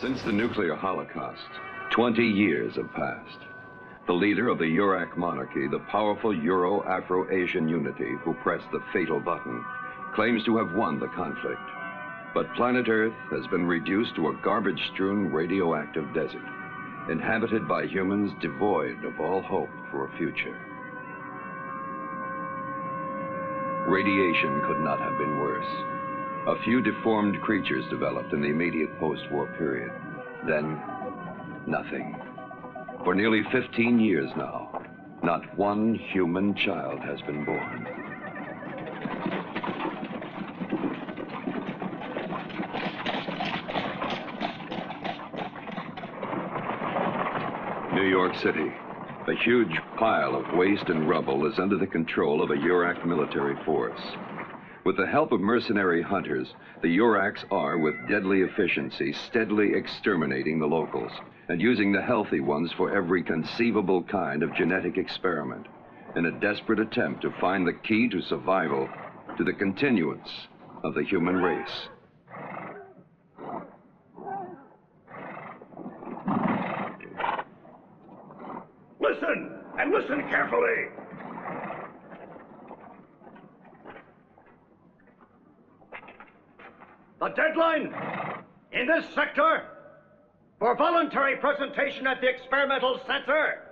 Since the nuclear holocaust, 20 years have passed. The leader of the Urak monarchy, the powerful Euro-Afro-Asian unity who pressed the fatal button, claims to have won the conflict. But planet Earth has been reduced to a garbage-strewn radioactive desert, inhabited by humans devoid of all hope for a future. Radiation could not have been worse. A few deformed creatures developed in the immediate post-war period. Then, nothing. For nearly 15 years now, not one human child has been born. New York City. A huge pile of waste and rubble is under the control of a Urak military force. With the help of mercenary hunters, the Uraks are, with deadly efficiency, steadily exterminating the locals and using the healthy ones for every conceivable kind of genetic experiment in a desperate attempt to find the key to survival, to the continuance of the human race. Listen, and listen carefully. The deadline in this sector for voluntary presentation at the experimental center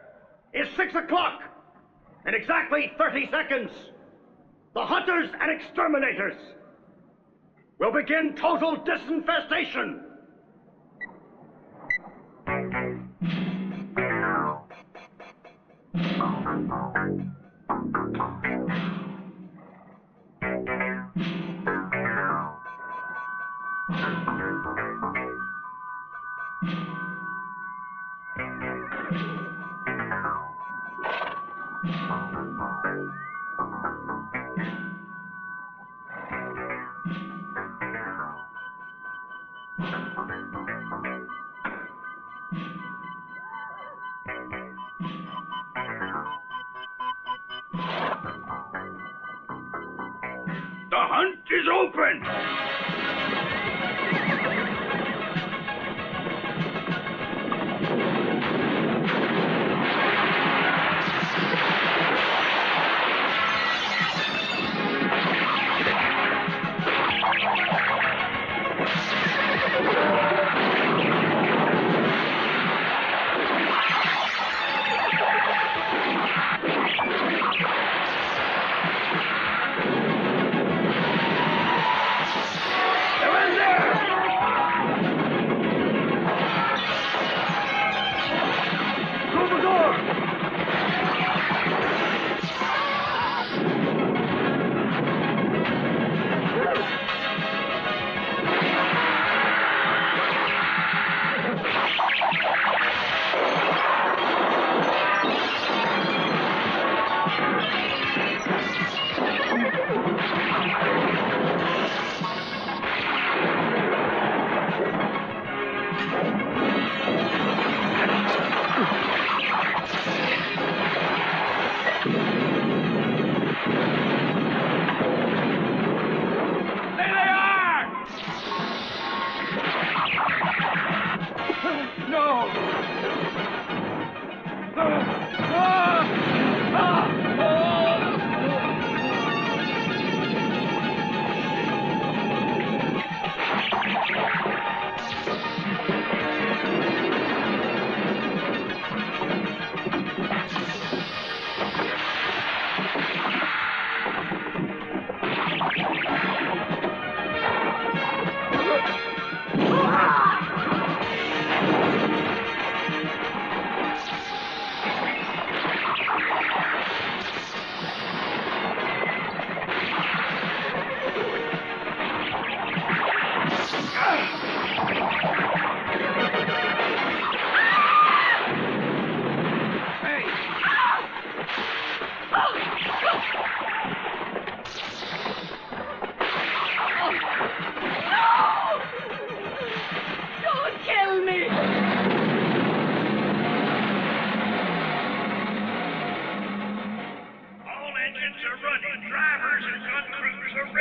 is 6 o'clock. In exactly 30 seconds, the hunters and exterminators will begin total disinfestation. The hunt is open!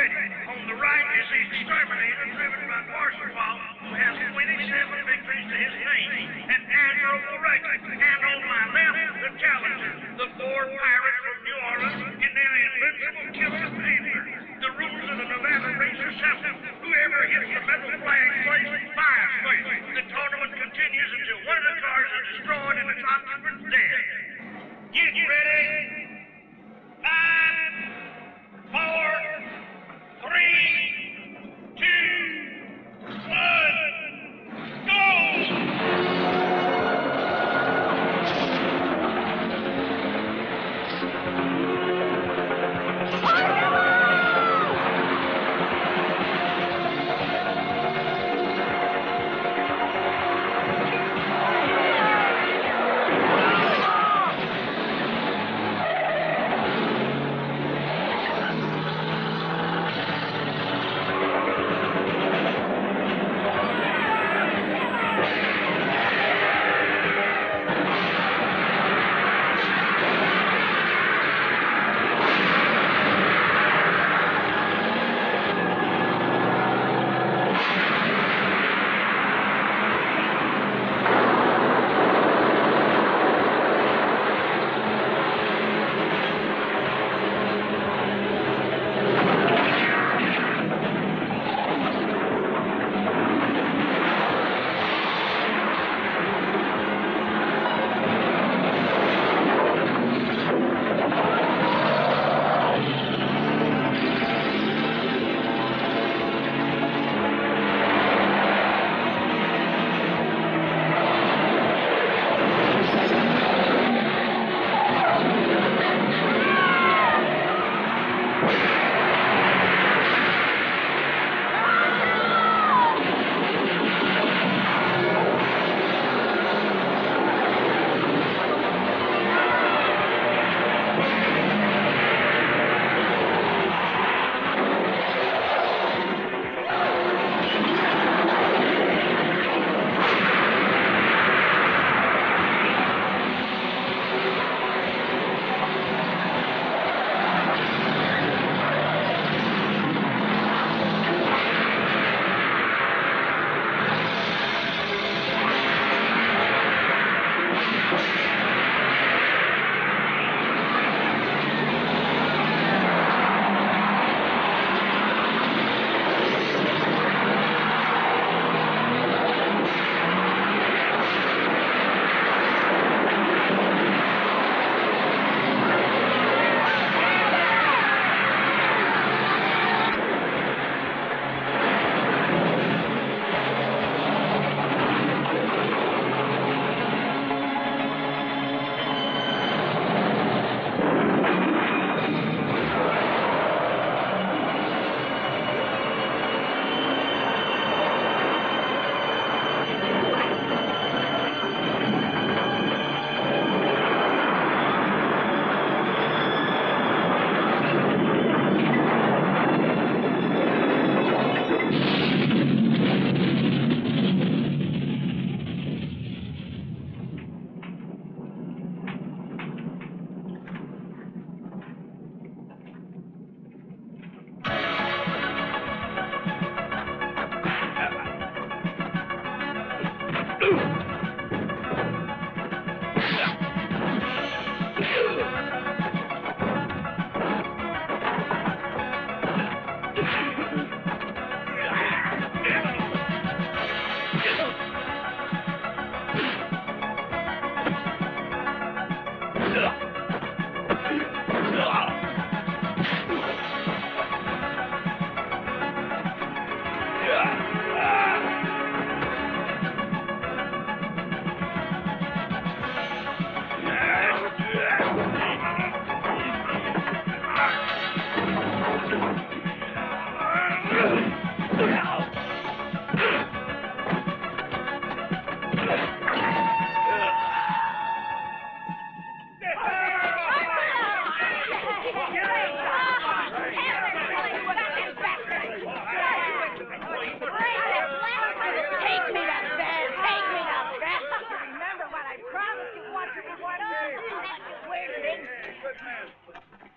ready. On the right is the exterminator driven by Parsifal, who has 27 victories to his name, an admirable record. And on my left, the challenger, the Ford pirate from New Orleans, and their invincible killer Panther. The rules of the Nevada race are simple. Whoever hits the metal flag first fires first. The tournament continues until one of the cars is destroyed and its occupants dead. Get ready. 5, 4, 3, 2, 1, go!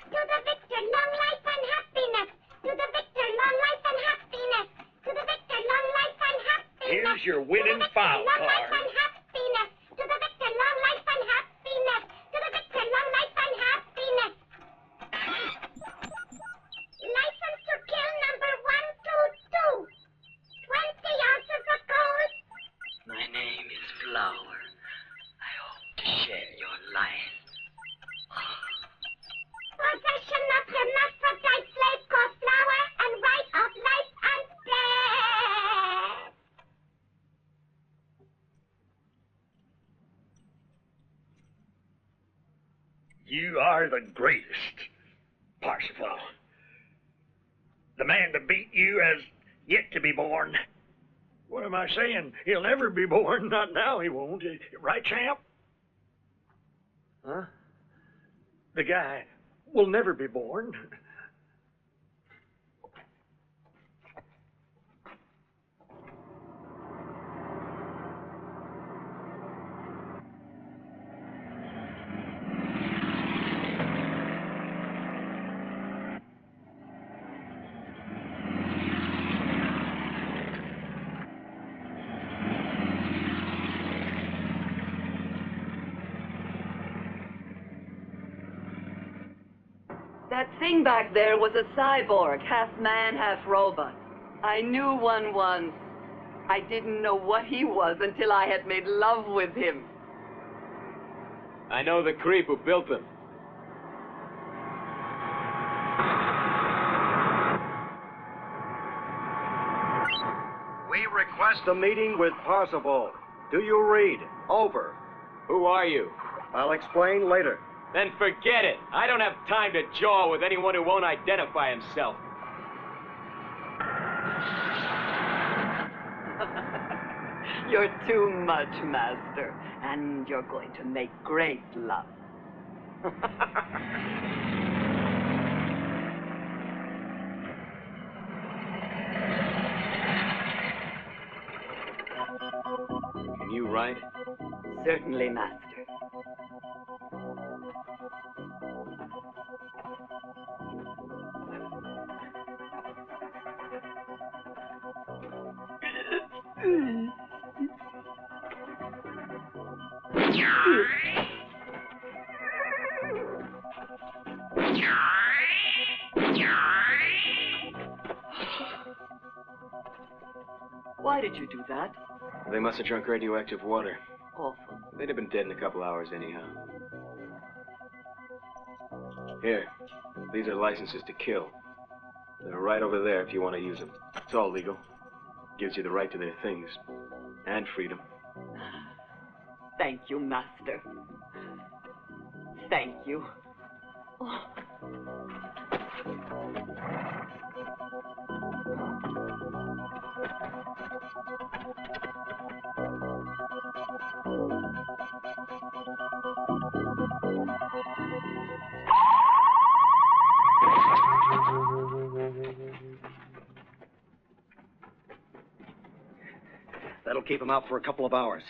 To the victor, long life and happiness. To the victor, your winning file Long life card. and happiness. To the victor, long life and happiness. To the victor, long life and happiness. License to kill number 122. 20 ounces of gold. My name is Flower. I hope to share your life. Possession of hermaphrodite slave called Flower and right of life and death. You are the greatest, Parsifal. The man to beat you has yet to be born. What am I saying? He'll never be born. Not now, he won't. Right, champ? Huh? The guy will never be born. That thing back there was a cyborg, half man, half robot. I knew one once. I didn't know what he was until I had made love with him. I know the creep who built them. We request a meeting with Parsifal. Do you read? Over. Who are you? I'll explain later. Then forget it. I don't have time to jaw with anyone who won't identify himself. You're too much, Master. And you're going to make great love. Can you write? Certainly, Master. Why did you do that? They must have drunk radioactive water. Awful. They'd have been dead in a couple hours anyhow. Here, these are licenses to kill. They're right over there if you want to use them. It's all legal. Gives you the right to their things. And freedom. Thank you, Master. Thank you. Oh. That'll keep him out for a couple of hours.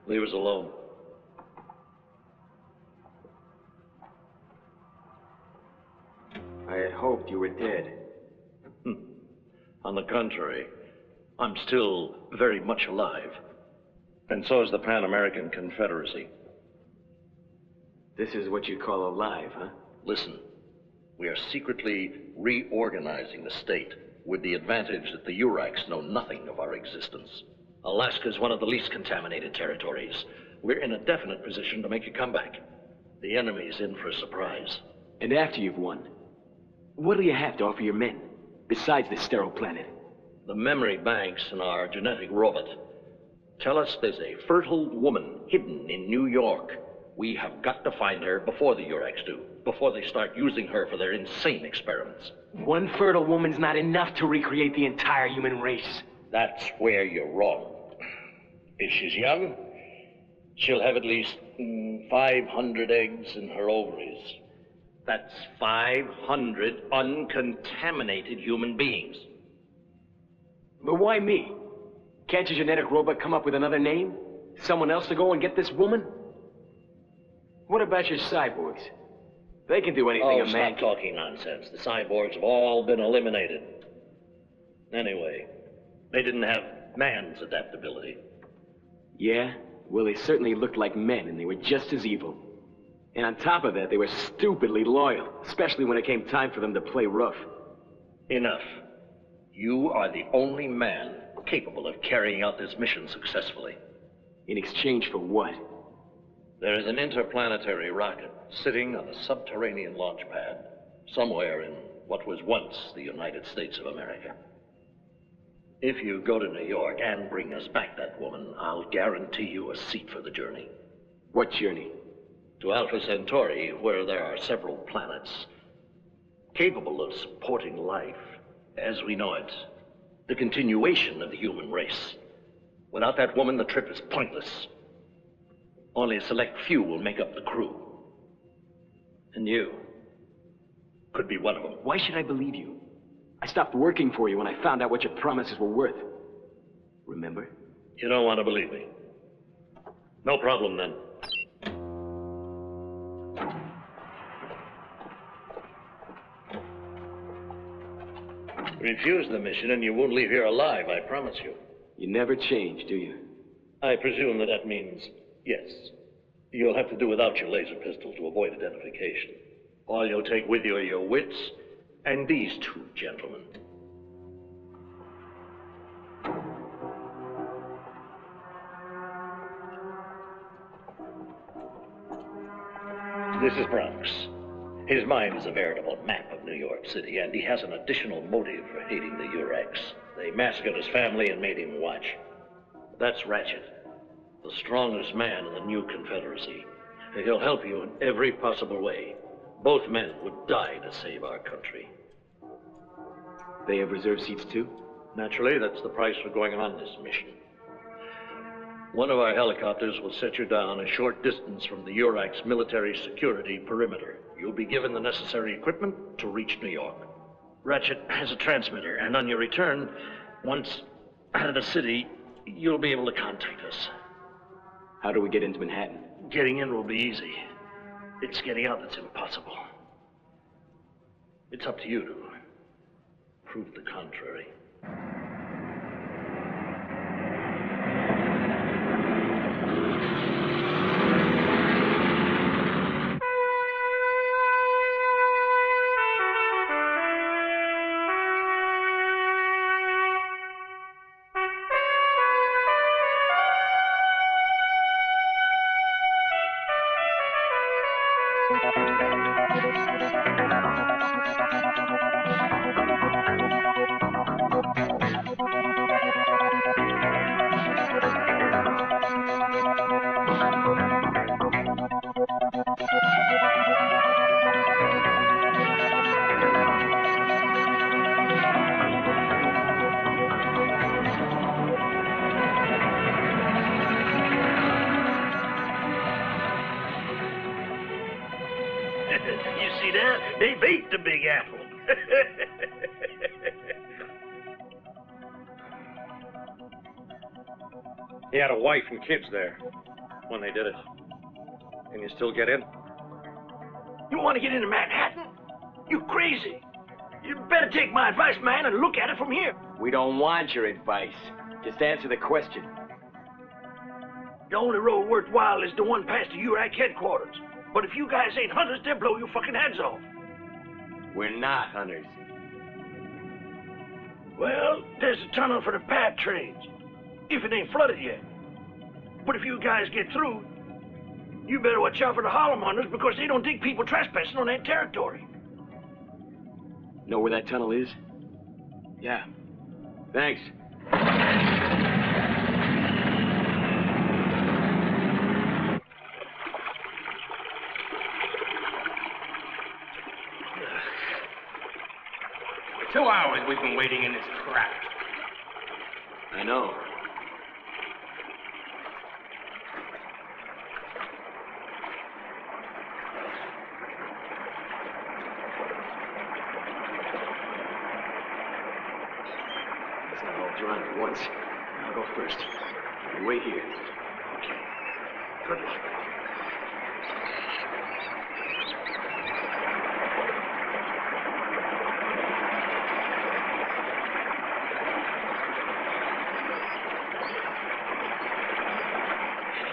Leave us alone. I had hoped you were dead. On the contrary, I'm still very much alive. And so is the Pan American Confederacy. This is what you call alive, huh? Listen, we are secretly reorganizing the state with the advantage that the Uraks know nothing of our existence. Alaska is one of the least contaminated territories. We're in a definite position to make a comeback. The enemy's in for a surprise. And after you've won, what do you have to offer your men, besides this sterile planet? The memory banks in our genetic robot tell us there's a fertile woman hidden in New York. We have got to find her before the Urax do, before they start using her for their insane experiments. One fertile woman's not enough to recreate the entire human race. That's where you're wrong. If she's young, she'll have at least 500 eggs in her ovaries. That's 500 uncontaminated human beings. But why me? Can't your genetic robot come up with another name? Someone else to go and get this woman? What about your cyborgs? They can do anything a man stop talking nonsense. The cyborgs have all been eliminated. Anyway, they didn't have man's adaptability. Yeah? Well, they certainly looked like men, and they were just as evil. And on top of that, they were stupidly loyal, especially when it came time for them to play rough. Enough. You are the only man capable of carrying out this mission successfully. In exchange for what? There is an interplanetary rocket sitting on a subterranean launch pad somewhere in what was once the United States of America. If you go to New York and bring us back that woman, I'll guarantee you a seat for the journey. What journey? To Alpha Centauri, where there are several planets capable of supporting life as we know it, the continuation of the human race. Without that woman, the trip is pointless. Only a select few will make up the crew. And you could be one of them. Why should I believe you? I stopped working for you when I found out what your promises were worth. Remember? You don't want to believe me. No problem, then. Refuse the mission and you won't leave here alive, I promise you. You never change, do you? I presume that means yes. You'll have to do without your laser pistol to avoid identification. All you'll take with you are your wits and these two gentlemen. This is Bronx. His mind is a veritable map of New York City, and he has an additional motive for hating the Urax. They massacred his family and made him watch. That's Ratchet, the strongest man in the new Confederacy. He'll help you in every possible way. Both men would die to save our country. They have reserved seats too? Naturally, that's the price for going on this mission. One of our helicopters will set you down a short distance from the Urax military security perimeter. You'll be given the necessary equipment to reach New York. Ratchet has a transmitter, and on your return, once out of the city, you'll be able to contact us. How do we get into Manhattan? Getting in will be easy. It's getting out that's impossible. It's up to you to prove the contrary. You see that? They beat the Big Apple. He had a wife and kids there when they did it. Can you still get in? You want to get into Manhattan? You crazy. You better take my advice, man, and look at it from here. We don't want your advice. Just answer the question. The only road worthwhile is the one past the URAC headquarters. But if you guys ain't hunters, they'll blow your fucking heads off. We're not hunters. Well, there's a tunnel for the pad trains, if it ain't flooded yet. But if you guys get through, you better watch out for the Harlem hunters because they don't dig people trespassing on that territory. Know where that tunnel is? Yeah. Thanks. For 2 hours we've been waiting in this crap. I know. It's not all drawn at once. I'll go first. You wait here. Okay. Good luck.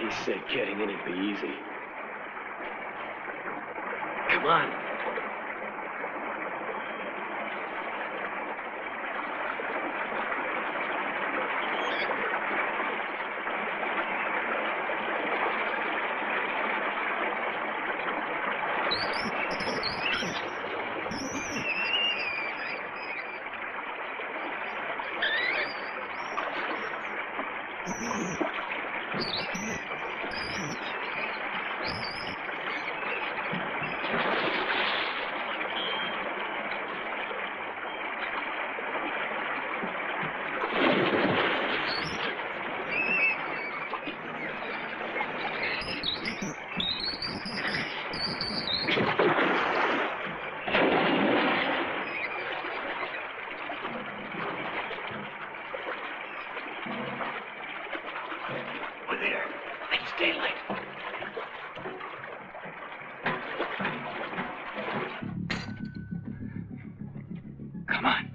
He said getting in would be easy. Come on. We're there. It's daylight. Come on.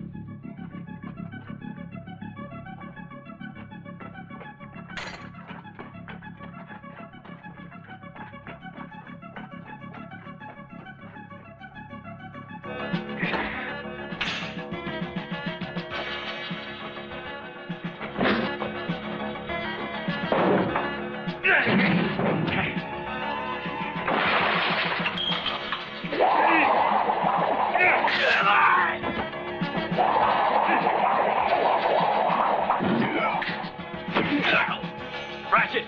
Ratchet!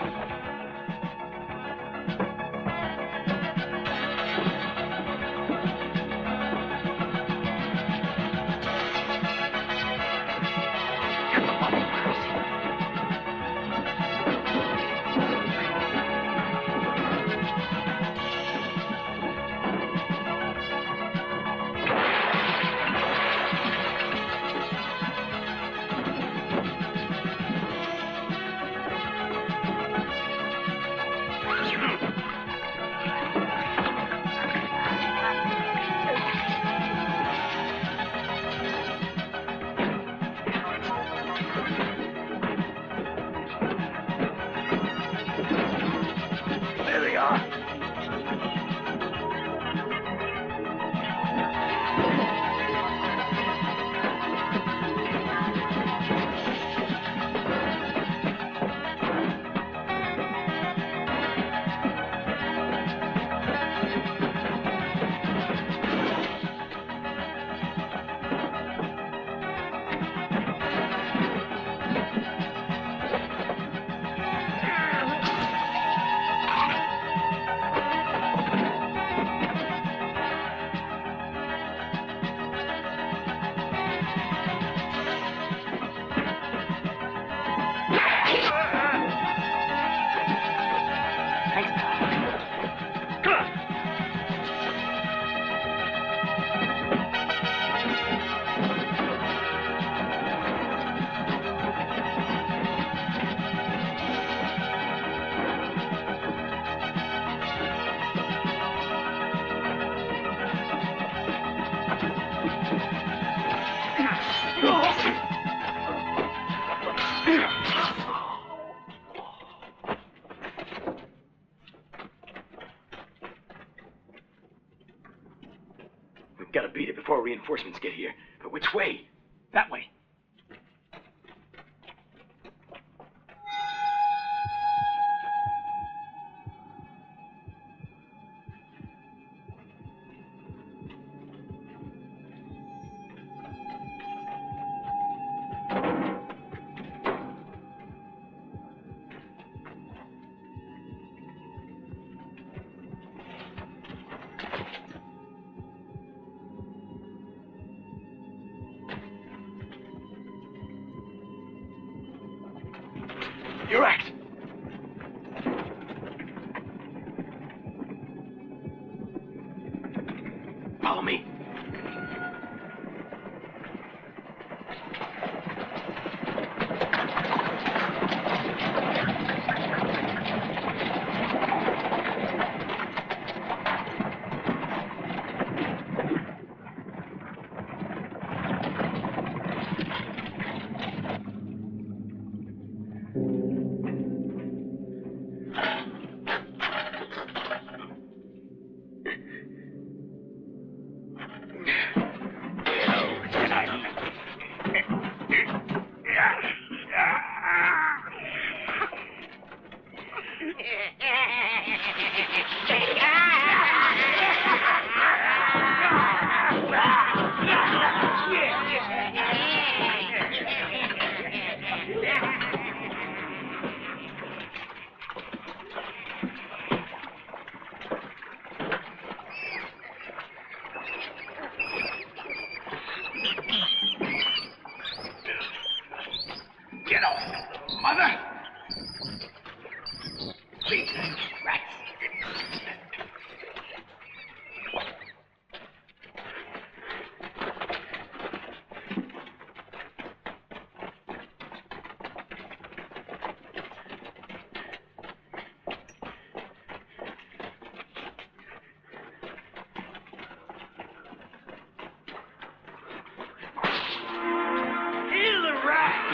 There they are. We've got to beat it before reinforcements get here. But which way? That way. Correct. Follow me. Get off, mother! Please, rats. Here's the rat!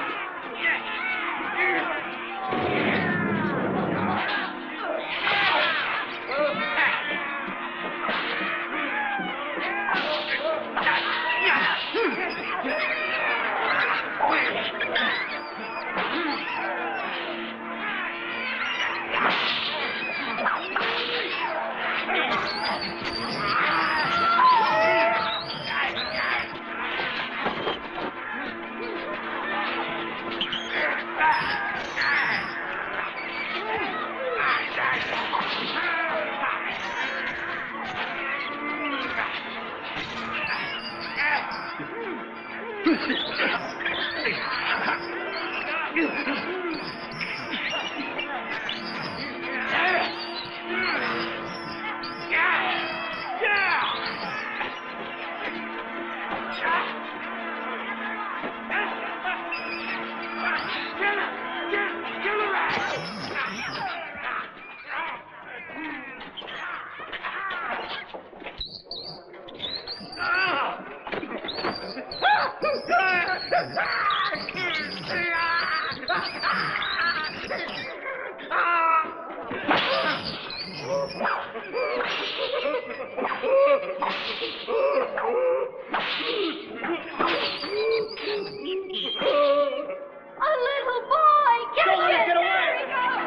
A little boy! Get Don't let him! it get away! Here he goes!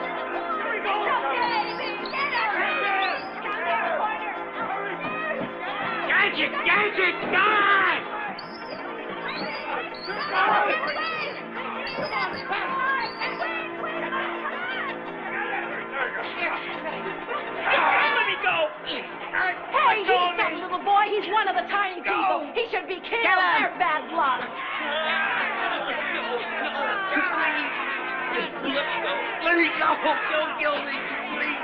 Here he goes! Get him! Gadget! Gadget! Die! Let me go! Hey, he's some little boy. He's one of the tiny people. He should be killed. They're bad luck. Let me go! Don't kill me, please!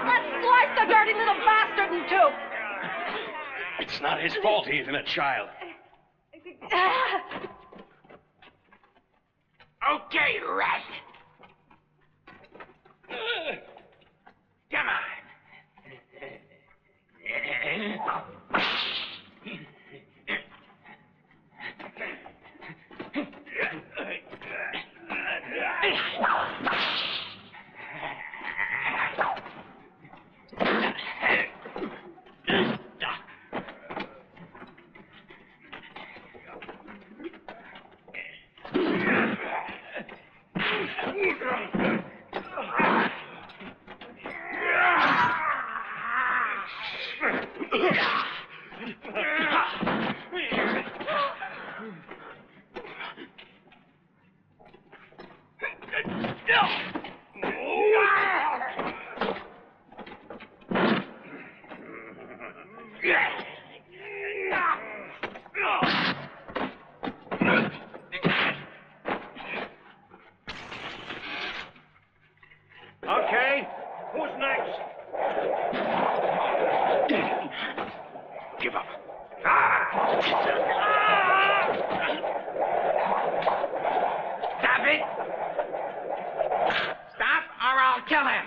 Let's slice the dirty little bastard in two. It's not his fault he isn't a child. Okay, rat! Come on! Okay, who's next? Give up. Stop it! Stop or I'll kill him!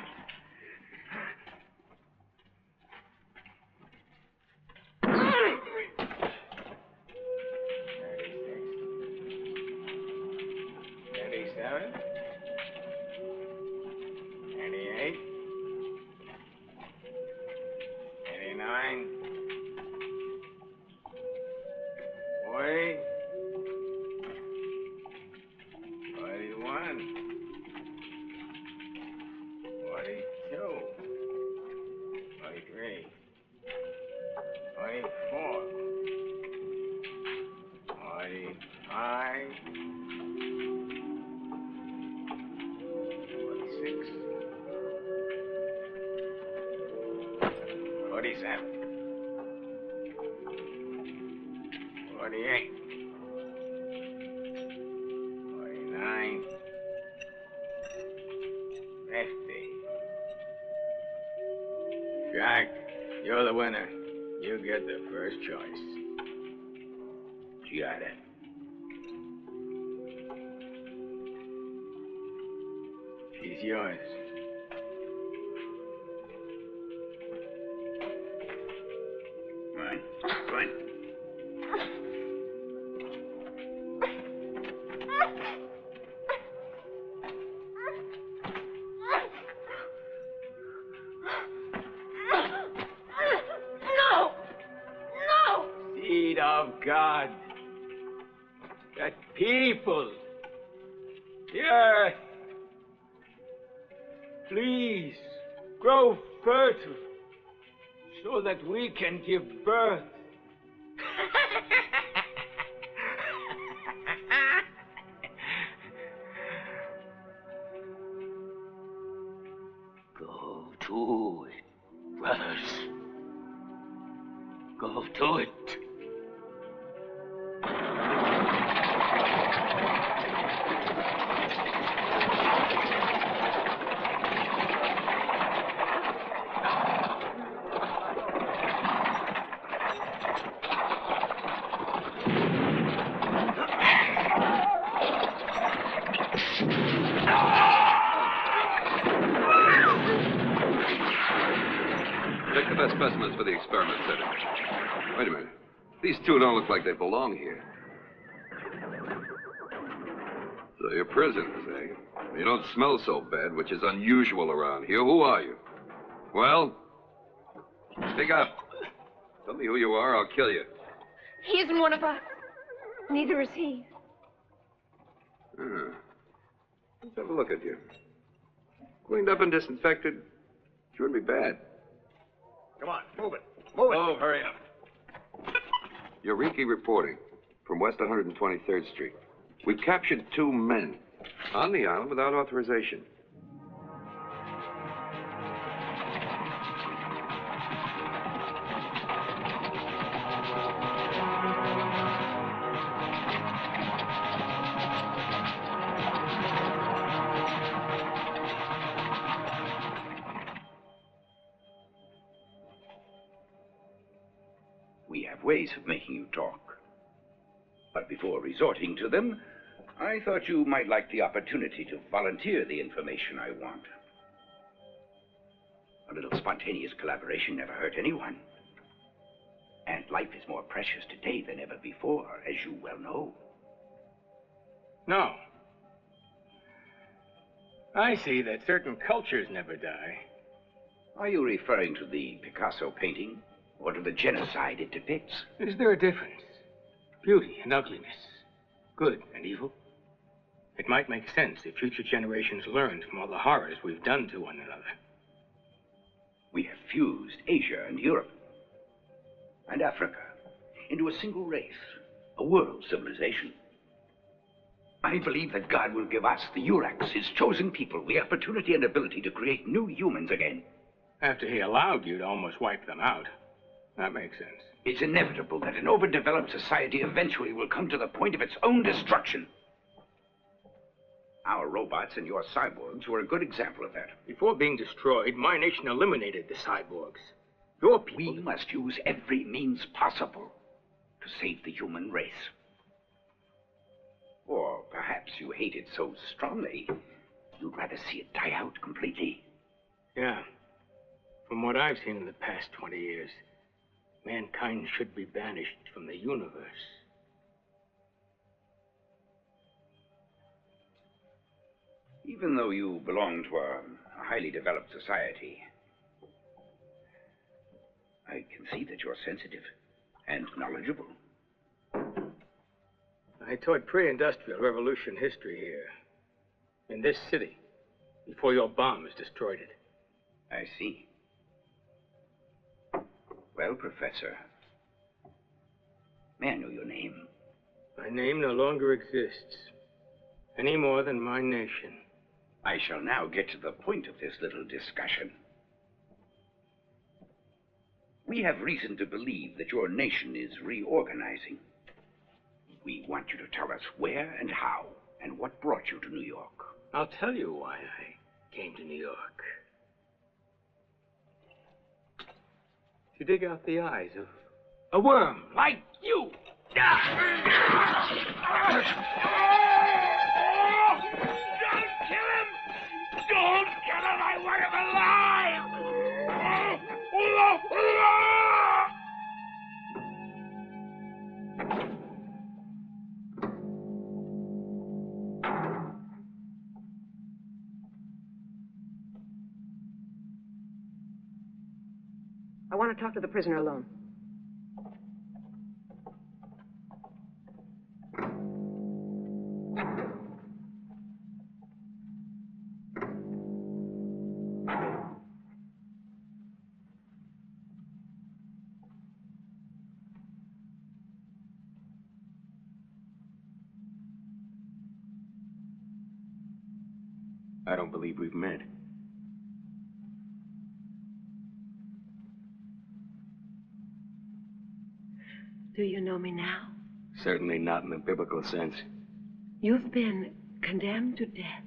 Jack, you're the winner. You get the first choice. Got it. She's yours. Fine. Fine. No! No! Seed of God. The people. The earth. Please, grow fertile so that we can give birth. Go to it, brothers. Go to it. Take the best specimens for the experiment center. Wait a minute. These two don't look like they belong here. So you're prisoners, eh? You don't smell so bad, which is unusual around here. Who are you? Well? Speak up. Tell me who you are, I'll kill you. He isn't one of us. Neither is he. Let's have a look at you. Cleaned up and disinfected. Sure wouldn't be bad. Come on, move it. Move it. Oh, hurry up. Eureka reporting from West 123rd Street. We captured 2 men on the island without authorization. We have ways of making you talk. But before resorting to them, I thought you might like the opportunity to volunteer the information I want. A little spontaneous collaboration never hurt anyone. And life is more precious today than ever before, as you well know. No. I see that certain cultures never die. Are you referring to the Picasso painting, or to the genocide it depicts? Is there a difference? Beauty and ugliness, good and evil? It might make sense if future generations learned from all the horrors we've done to one another. We have fused Asia and Europe and Africa into a single race, a world civilization. I believe that God will give us, the Uraks, his chosen people, the opportunity and ability to create new humans again. After he allowed you to almost wipe them out. That makes sense. It's inevitable that an overdeveloped society eventually will come to the point of its own destruction. Our robots and your cyborgs were a good example of that. Before being destroyed, my nation eliminated the cyborgs. Your people... We must use every means possible to save the human race. Or perhaps you hate it so strongly, you'd rather see it die out completely. Yeah. From what I've seen in the past 20 years, mankind should be banished from the universe. Even though you belong to a highly developed society, I can see that you're sensitive and knowledgeable. I taught pre-industrial revolution history here, in this city, before your bombers destroyed it. I see. Well, Professor, may I know your name? My name no longer exists, any more than my nation. I shall now get to the point of this little discussion. We have reason to believe that your nation is reorganizing. We want you to tell us where and how, and what brought you to New York. I'll tell you why I came to New York. To dig out the eyes of a worm like you. Don't kill him! Don't kill him! I want him alive! I want to talk to the prisoner alone. I don't believe we've met. Do you know me now? Certainly not in the biblical sense. You've been condemned to death.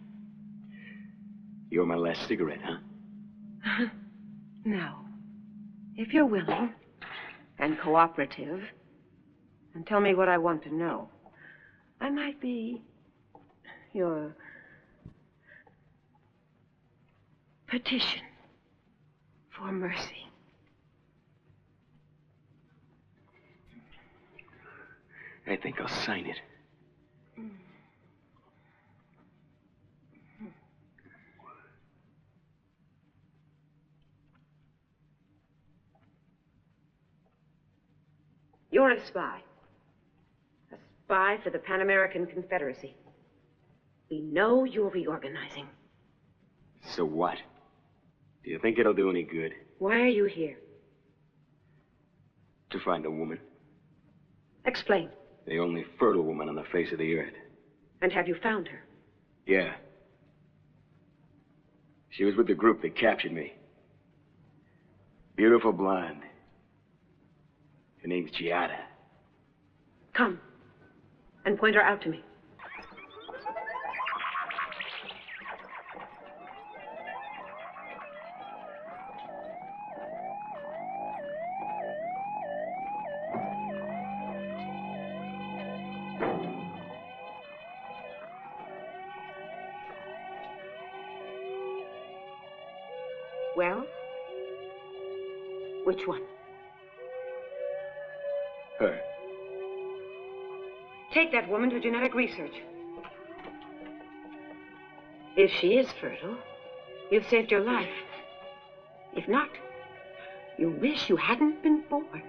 You're my last cigarette, huh? No. If you're willing and cooperative and tell me what I want to know, I might be your petition for mercy. I think I'll sign it. You're a spy. A spy for the Pan American Confederacy. We know you're reorganizing. So what? Do you think it'll do any good? Why are you here? To find a woman. Explain. The only fertile woman on the face of the earth. And have you found her? Yeah. She was with the group that captured me. Beautiful blonde. Her name's Giada. Come and point her out to me. Well, which one? Her. Take that woman to genetic research. If she is fertile, you've saved your life. If not, you wish you hadn't been born.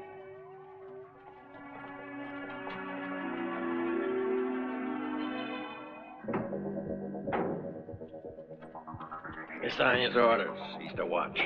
He signed his orders. He's to watch.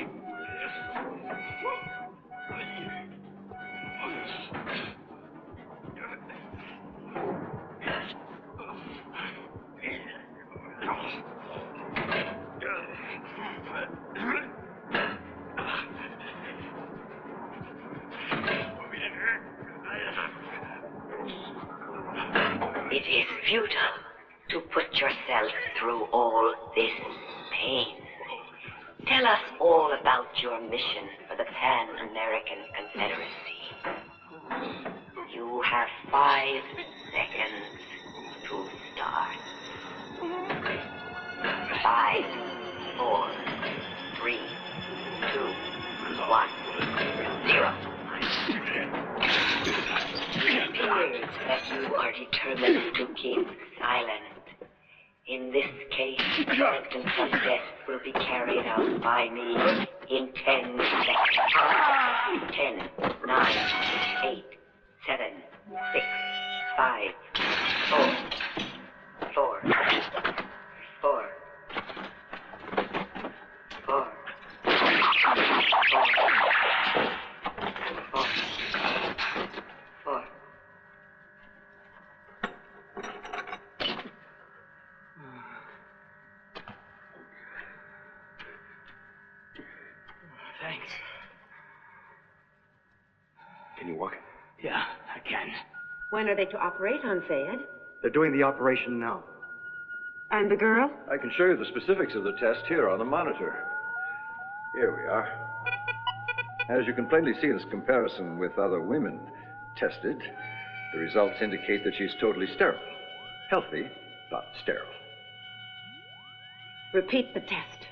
It is futile to put yourself through all this pain. Tell us all about your mission for the Pan-American Confederacy. You have 5 seconds to start. 5, 4, 3, 2, 1, 0. It appears that you are determined to keep silent. In this case, the sentence of death will be carried out by me in 10 seconds. 10, 9, 8, 7, 6, 5, 4, 4, 4, 4, 4. Thanks. Can you walk? Yeah, I can. When are they to operate on Fayed? They're doing the operation now. And the girl? I can show you the specifics of the test here on the monitor. Here we are. As you can plainly see in this comparison with other women tested, the results indicate that she's totally sterile. Healthy, but sterile. Repeat the test.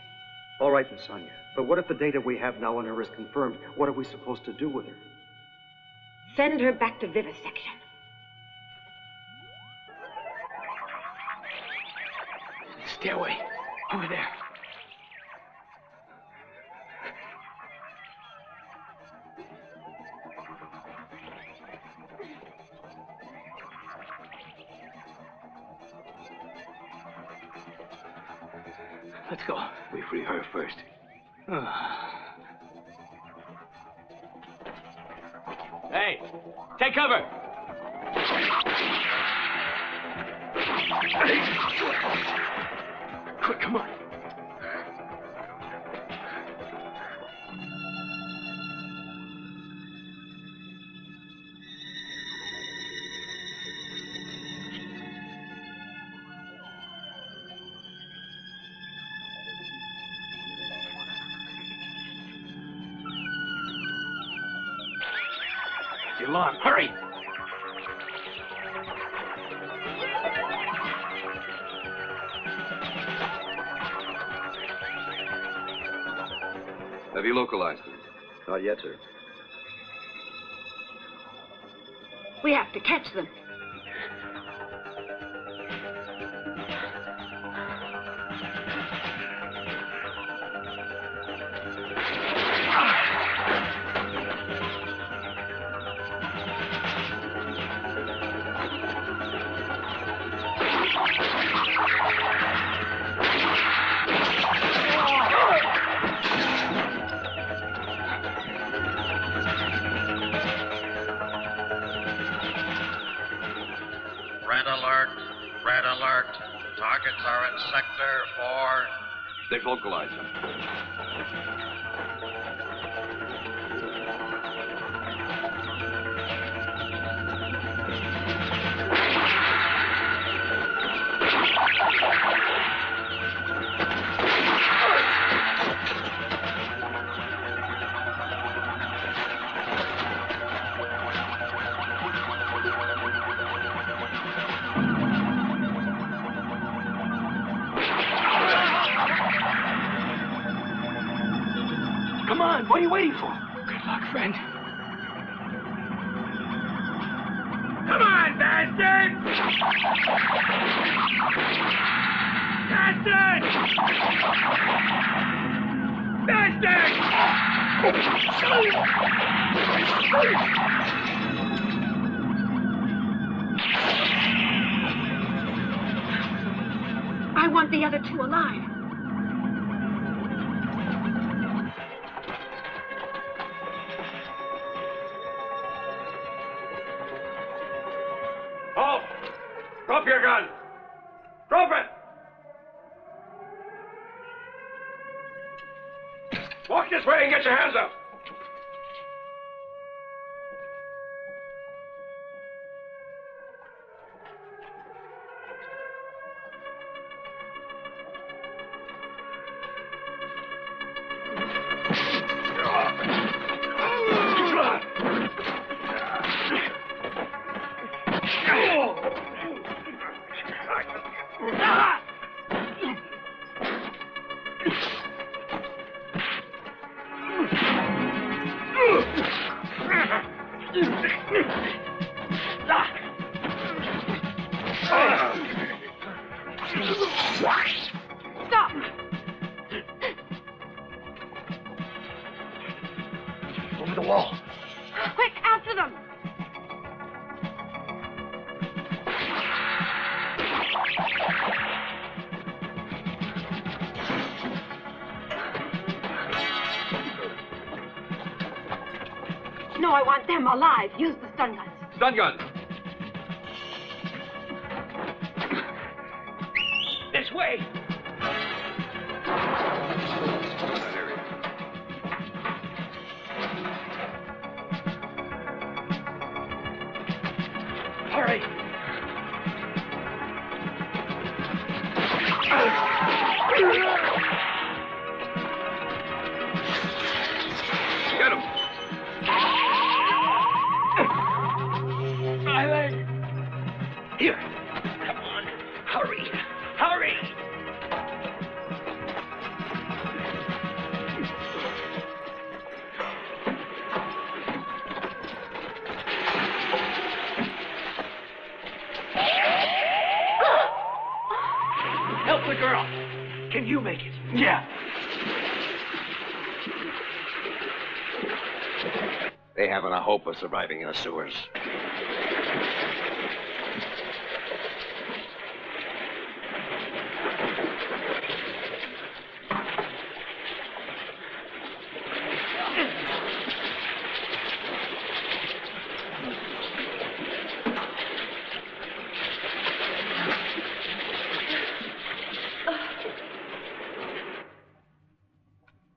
All right, Miss Sonia. But what if the data we have now on her is confirmed? What are we supposed to do with her? Send her back to vivisection. Stairway. Over there. Let's go. We free her first. Hey, take cover. Quick, come on. The alarm. Hurry. Have you localized them? Not yet, sir. We have to catch them. Red alert. Targets are in Sector 4. They've localized them. Come on, what are you waiting for? Good luck, friend. Come on, bastard! Bastard! I want the other two alive. Halt! Drop your gun! Drop it! Walk this way and get your hands up! Stop! Over the wall. Quick, after them! No, I want them alive. Use the stun guns. Stun guns! This way! That area. Hurry! Get him! My leg! Here! Come on! Hurry! Hurry! Help the girl! Can you make it? Yeah. They haven't a hope of surviving in the sewers.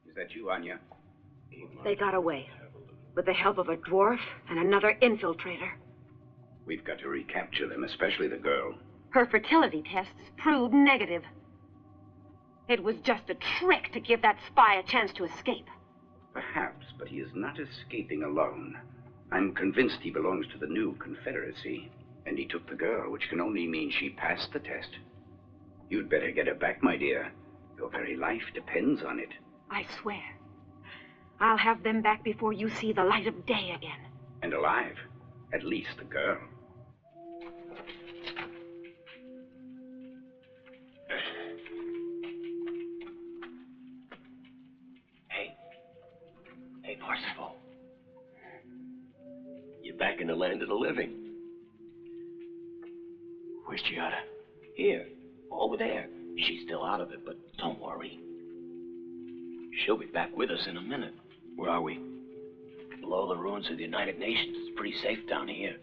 Is that you, Anya? They got away. With the help of a dwarf and another infiltrator. We've got to recapture them, especially the girl. Her fertility tests proved negative. It was just a trick to give that spy a chance to escape. Perhaps, but he is not escaping alone. I'm convinced he belongs to the new Confederacy. And he took the girl, which can only mean she passed the test. You'd better get her back, my dear. Your very life depends on it. I swear. I'll have them back before you see the light of day again. And alive. At least the girl. Hey, Parsifal. You're back in the land of the living. Where's Giada? Here. Over there. She's still out of it, but don't worry. She'll be back with us in a minute. Where are we? Below the ruins of the United Nations. It's pretty safe down here.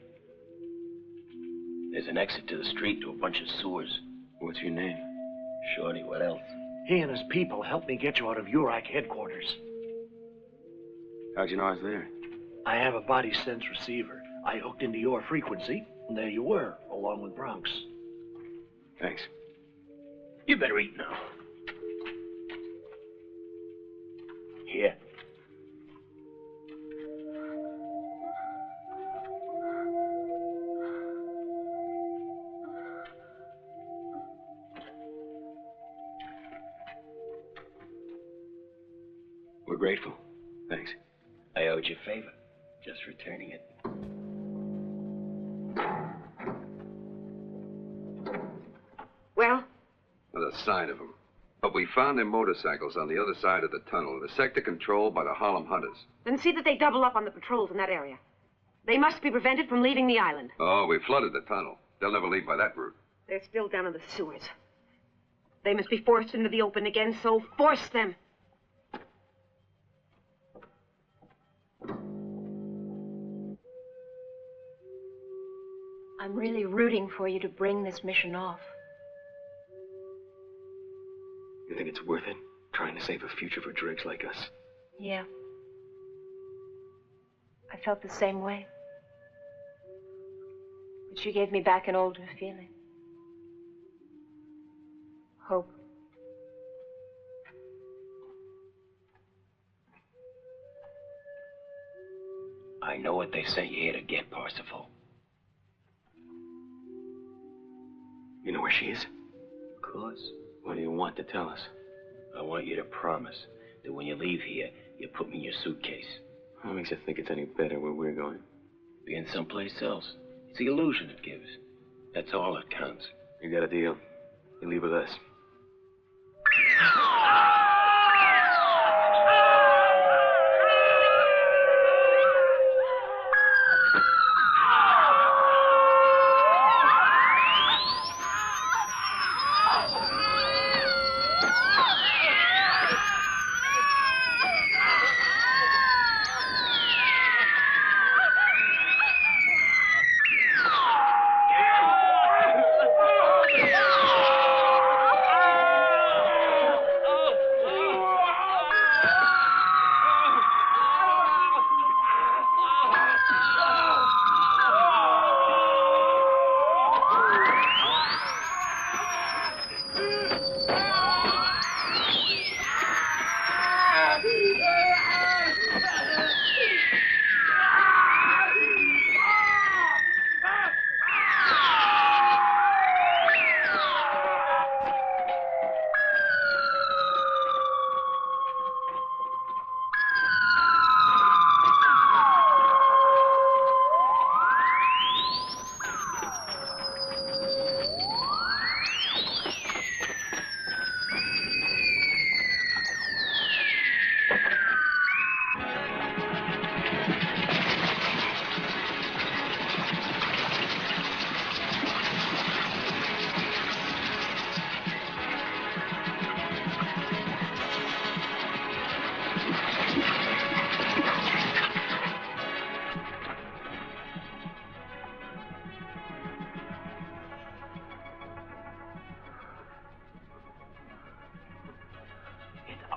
There's an exit to the street to a bunch of sewers. What's your name? Shorty, what else? He and his people helped me get you out of URAC headquarters. How'd you know I was there? I have a body sense receiver. I hooked into your frequency, and there you were, along with Bronx. Thanks. You better eat now. Here. We're grateful. Thanks. I owed you a favor. Just returning it. Well? Not a sign of them. But we found their motorcycles on the other side of the tunnel, in a sector controlled by the Harlem Hunters. Then see that they double up on the patrols in that area. They must be prevented from leaving the island. Oh, we flooded the tunnel. They'll never leave by that route. They're still down in the sewers. They must be forced into the open again, so force them. I'm really rooting for you to bring this mission off. You think it's worth it? Trying to save a future for dregs like us? Yeah. I felt the same way. But she gave me back an older feeling. Hope. I know what they sent you here to get, Parsifal. You know where she is? Of course. What do you want to tell us? I want you to promise that when you leave here, you put me in your suitcase. What makes you think it's any better where we're going? Being someplace else. It's the illusion it gives. That's all that counts. You got a deal. You leave with us.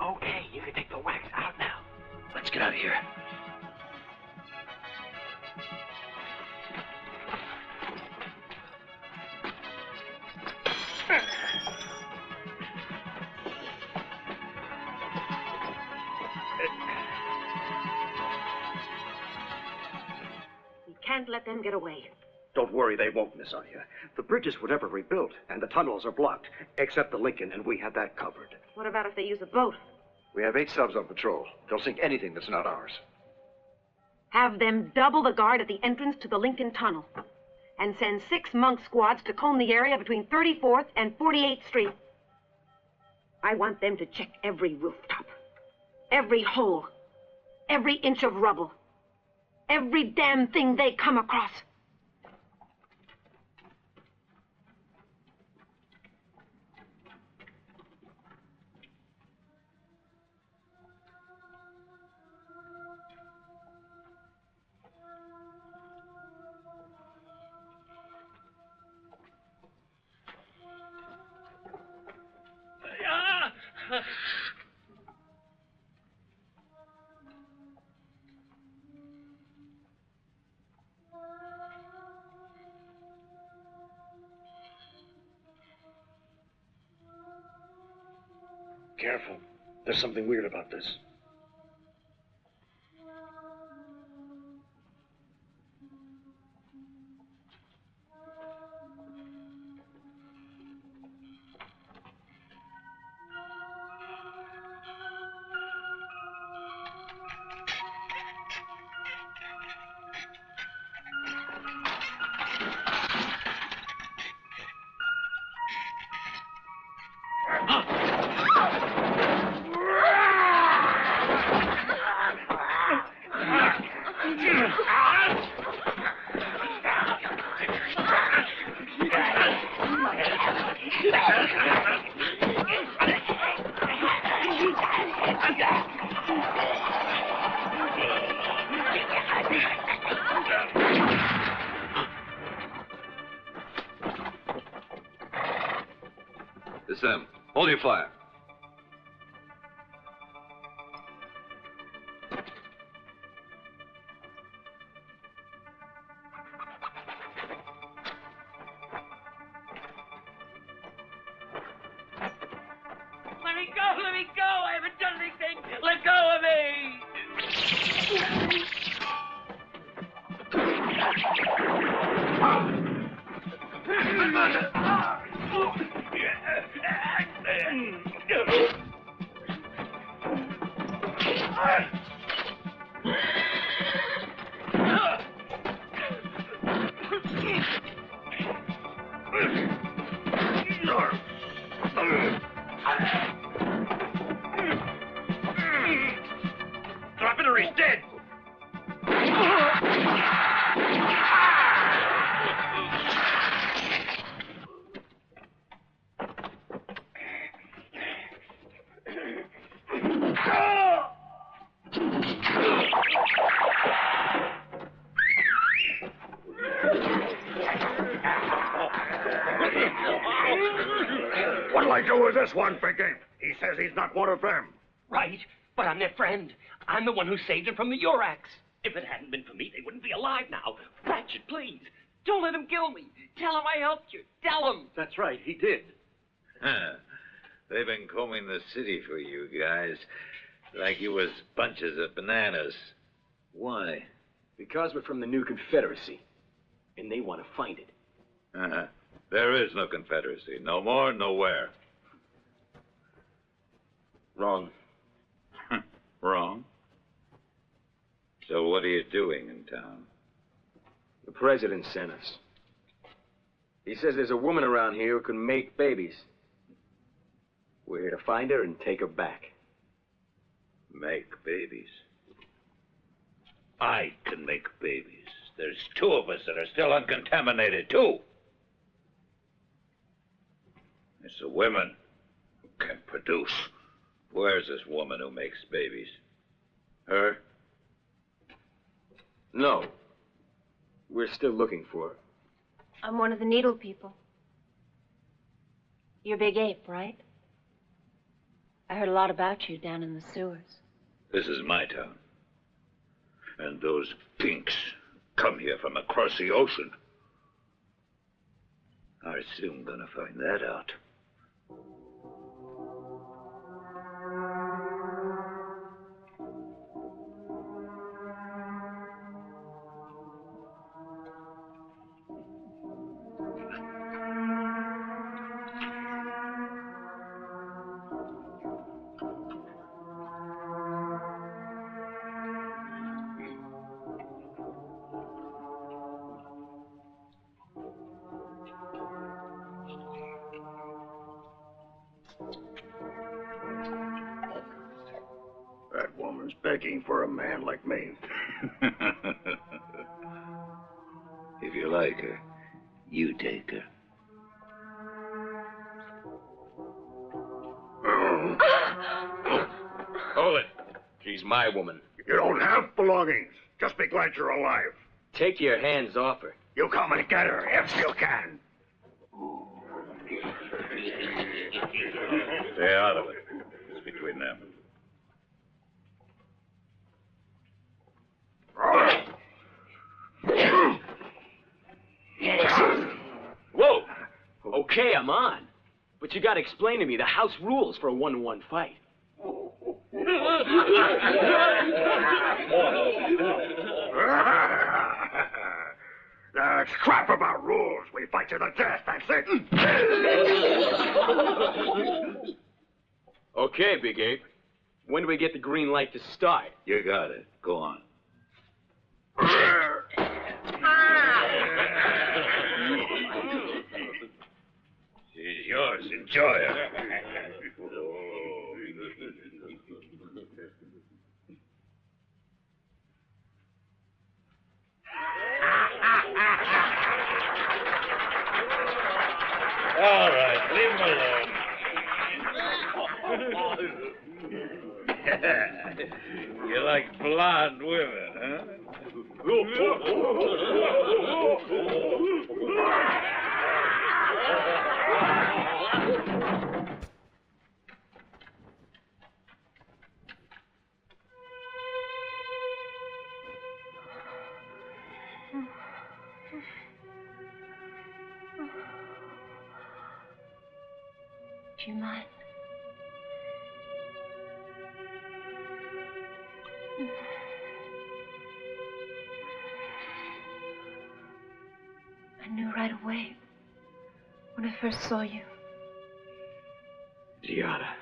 Okay, you can take the wax out now. Let's get out of here. We can't let them get away. Don't worry, they won't, Miss Anya. The bridges were never rebuilt, and the tunnels are blocked, except the Lincoln, and we have that covered. What about if they use a boat? We have 8 subs on patrol. They'll sink anything that's not ours. Have them double the guard at the entrance to the Lincoln Tunnel. And send 6 monk squads to comb the area between 34th and 48th Street. I want them to check every rooftop, every hole, every inch of rubble, every damn thing they come across. Careful. There's something weird about this. It's them. Hold your fire. Let me go! Let me go! I haven't done anything! Let go of me! us one, Big Ape. He says he's not one of them. Right, but I'm their friend. I'm the one who saved them from the Yuraks. If it hadn't been for me, they wouldn't be alive now. Ratchet, please. Don't let him kill me. Tell him I helped you. Tell him. That's right, he did. They've been combing the city for you guys, like you was bunches of bananas. Why? Because we're from the new Confederacy, and they want to find it. There is no Confederacy. No more, nowhere. Wrong. Wrong? So what are you doing in town? The president sent us. He says there's a woman around here who can make babies. We're here to find her and take her back. Make babies? I can make babies. There's two of us that are still uncontaminated, too. It's the women who can produce. Where's this woman who makes babies? Her? No. We're still looking for her. I'm one of the needle people. You're Big Ape, right? I heard a lot about you down in the sewers. This is my town. And those pinks come here from across the ocean. Are soon gonna find that out. That woman's begging for a man like me. If you like her, you take her. Hold it. She's my woman. You don't have belongings. Just be glad you're alive. Take your hands off her. You come and get her if you can. Stay out of it. It's between them. Whoa! Okay, I'm on. But you gotta explain to me the house rules for a one-to-one fight. That's crap about rules. We fight to the death, that's it. Okay, Big Ape. When do we get the green light to start? You got it. Go on. She's yours. Enjoy her. All right, leave him alone. You like blonde women, huh? Do you mind? I knew right away when I first saw you. Giada,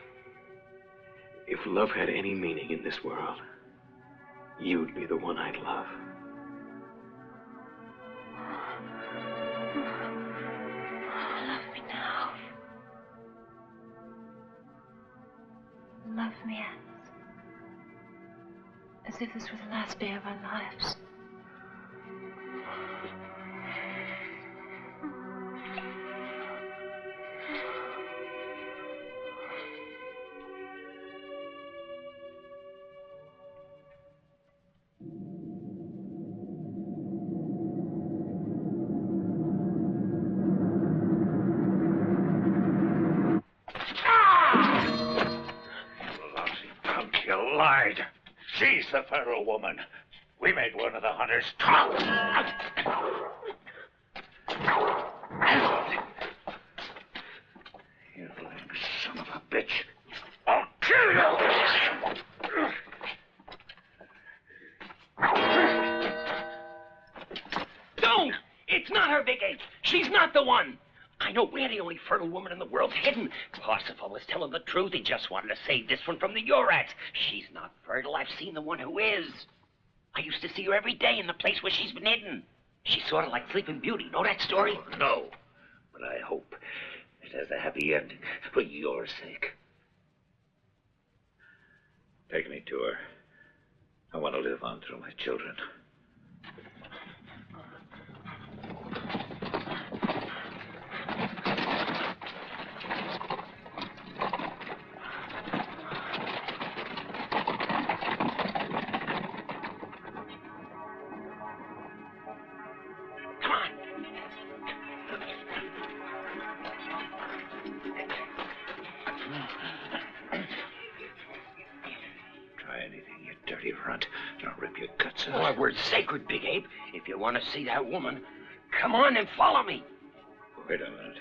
if love had any meaning in this world, you'd be the one I'd love. Love me now. Love me as if this were the last day of our lives. She's the feral woman. We made one of the hunters talk. You son of a bitch. I'll kill you! Don't! It's not her, Big Ape. She's not the one. I know we're the only fertile woman in the world's hidden. Parsifal was telling the truth. He just wanted to save this one from the Uraks. She's not fertile. I've seen the one who is. I used to see her every day in the place where she's been hidden. She's sort of like Sleeping Beauty. Know that story? Oh, no. But I hope it has a happy ending for your sake. Take me to her. I want to live on through my children. My word's sacred, Big Ape. If you want to see that woman, come on and follow me. Wait a minute.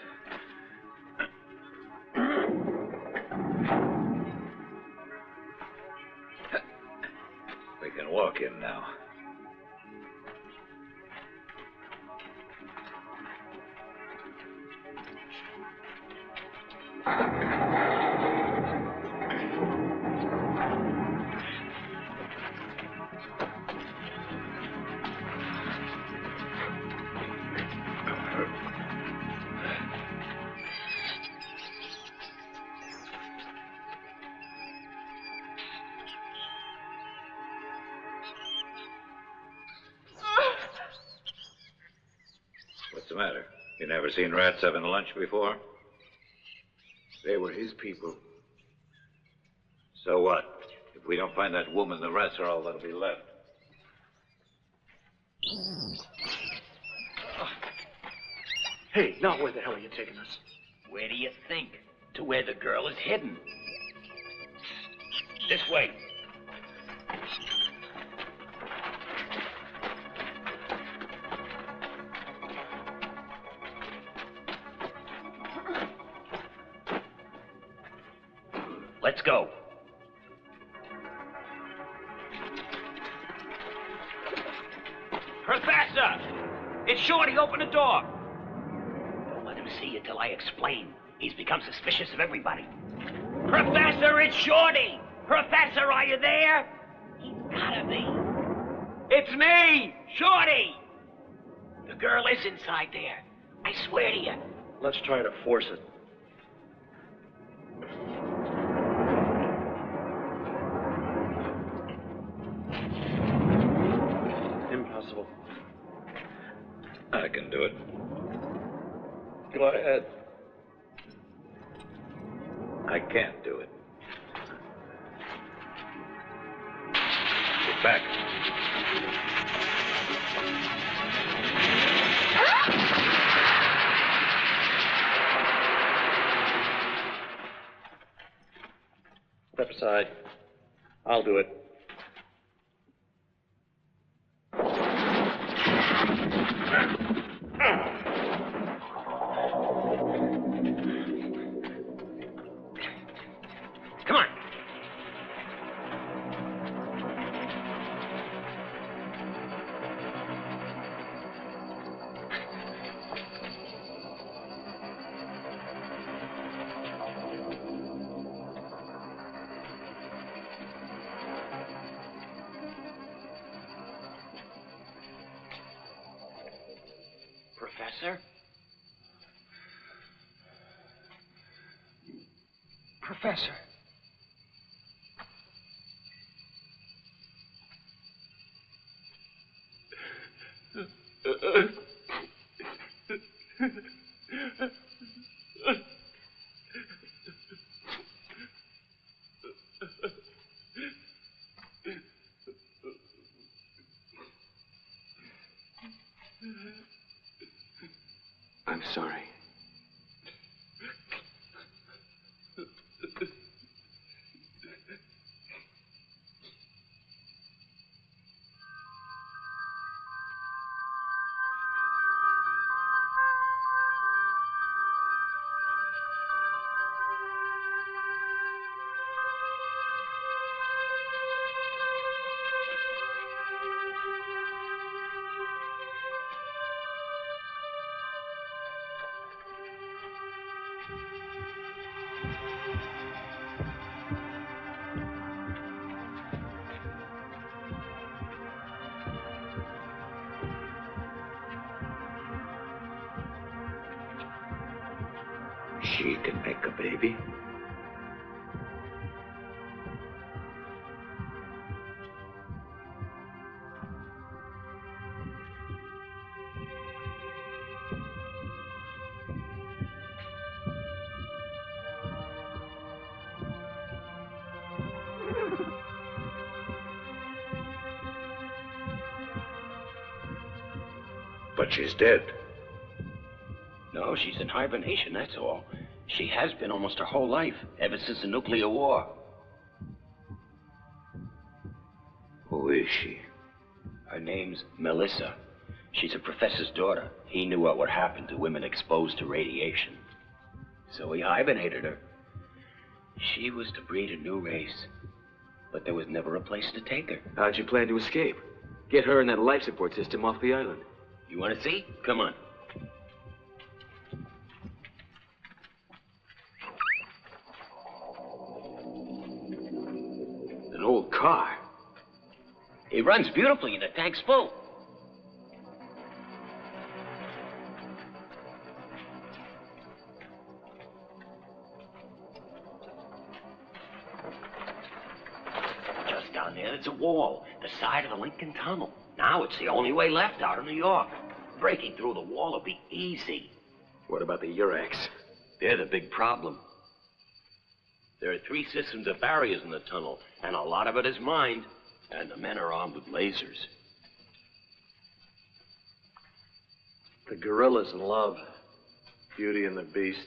We can walk in now. What's the matter? You never seen rats having lunch before? They were his people. So what? If we don't find that woman, the rats are all that'll be left. Hey, now where the hell are you taking us? Where do you think? To where the girl is hidden. This way. Let's go. Professor! It's Shorty, open the door. Don't let him see you till I explain. He's become suspicious of everybody. Professor, it's Shorty! Professor, are you there? He's gotta be. It's me, Shorty! The girl is inside there. I swear to you. Let's try to force it. Impossible. I can do it. Go ahead. I can't do it. Get back. Step aside. I'll do it. Come on. Professor? Professor. I'm sorry. She can make a baby. But she's dead. No, she's in hibernation, that's all. She has been almost her whole life, ever since the nuclear war. Who is she? Her name's Melissa. She's a professor's daughter. He knew what would happen to women exposed to radiation. So he hibernated her. She was to breed a new race. But there was never a place to take her. How'd you plan to escape? Get her and that life support system off the island. You want to see? Come on. An old car. It runs beautifully and the tank's full. Just down there, there's a wall, the side of the Lincoln Tunnel. Now it's the only way left out of New York. Breaking through the wall will be easy. What about the Urax? They're the big problem. There are 3 systems of barriers in the tunnel, and a lot of it is mined, and the men are armed with lasers. The gorillas in love. Beauty and the Beast.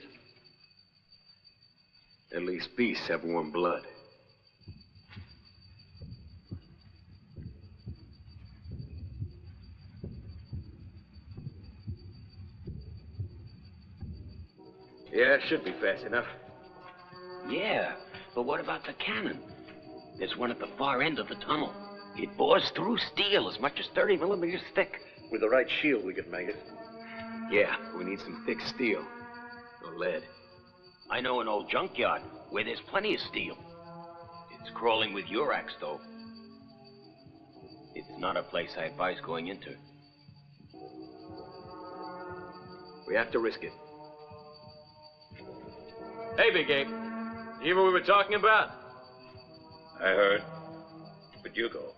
At least beasts have warm blood. Yeah, it should be fast enough. Yeah, but what about the cannon? There's one at the far end of the tunnel. It bores through steel as much as 30 millimeters thick. With the right shield, we could make it. Yeah, we need some thick steel. Or lead. I know an old junkyard where there's plenty of steel. It's crawling with Urax, though. It's not a place I advise going into. We have to risk it. Hey, Big Ape. You hear what we were talking about? I heard. But you go.